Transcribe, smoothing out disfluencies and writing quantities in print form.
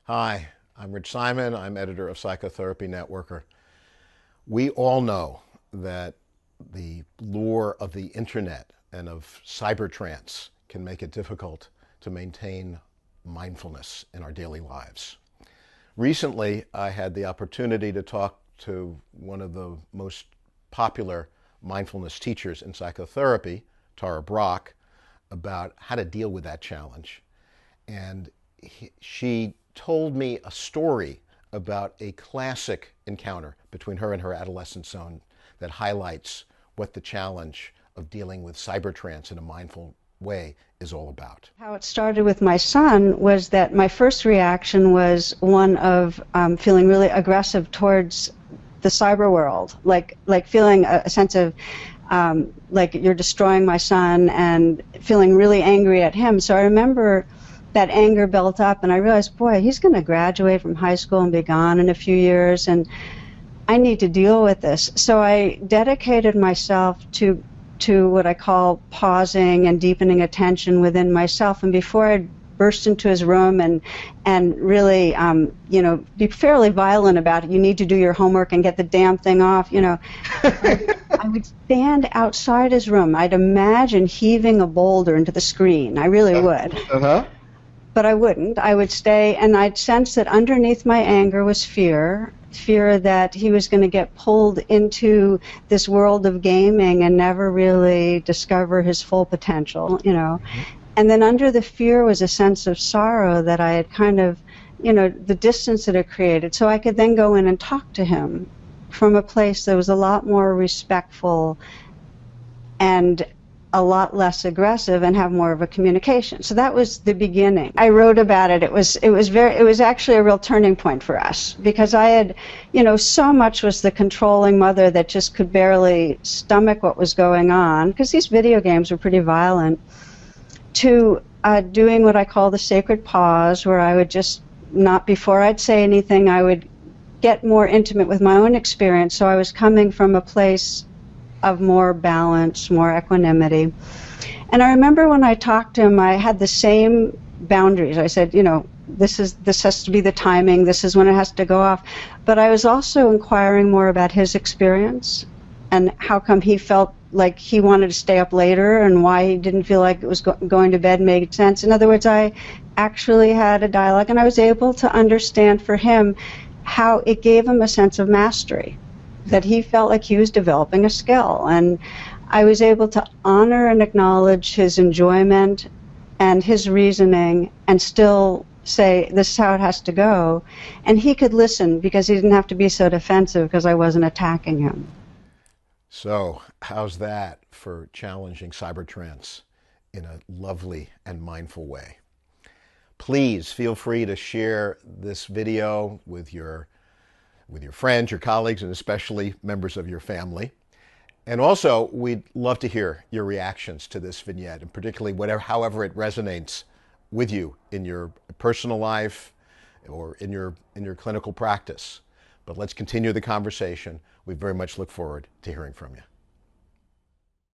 Hi, I'm Rich Simon. I'm editor of Psychotherapy Networker. We all know that the lure of the internet and of cybertrance can make it difficult to maintain mindfulness in our daily lives. Recently, I had the opportunity to talk to one of the most popular mindfulness teachers in psychotherapy, Tara Brach, about how to deal with that challenge. And she told me a story about a classic encounter between her and her adolescent son that highlights what the challenge of dealing with cybertrance in a mindful way is all about. How it started with my son was that my first reaction was one of feeling really aggressive towards the cyberworld, like feeling a sense of like you're destroying my son and feeling really angry at him. So I remember that anger built up, and I realized, boy, he's going to graduate from high school and be gone in a few years, and I need to deal with this. So I dedicated myself to what I call pausing and deepening attention within myself. And before I burst into his room and really, be fairly violent about it, you need to do your homework and get the damn thing off, I would stand outside his room. I'd imagine heaving a boulder into the screen. I really would. Uh-huh. But I wouldn't. I would stay, and I'd sense that underneath my anger was fear that he was going to get pulled into this world of gaming and never really discover his full potential, And then under the fear was a sense of sorrow that I had kind of, the distance that it created. So I could then go in and talk to him from a place that was a lot more respectful and a lot less aggressive and have more of a communication. So that was the beginning. I wrote about it. It was actually a real turning point for us, because I had, so much was the controlling mother that just could barely stomach what was going on, because these video games were pretty violent, to doing what I call the sacred pause, where I would just not, before I'd say anything, I would get more intimate with my own experience. So I was coming from a place of more balance, more equanimity. And I remember when I talked to him, I had the same boundaries. I said, this has to be the timing, this is when it has to go off. But I was also inquiring more about his experience and how come he felt like he wanted to stay up later and why he didn't feel like it was going to bed made sense. In other words, I actually had a dialogue, and I was able to understand for him how it gave him a sense of mastery, that he felt like he was developing a skill. And I was able to honor and acknowledge his enjoyment and his reasoning and still say, this is how it has to go. And he could listen because he didn't have to be so defensive because I wasn't attacking him. So how's that for challenging cybertrance in a lovely and mindful way? Please feel free to share this video with your friends, your colleagues, and especially members of your family. And also, we'd love to hear your reactions to this vignette, and particularly however it resonates with you in your personal life or in your clinical practice. But let's continue the conversation. We very much look forward to hearing from you.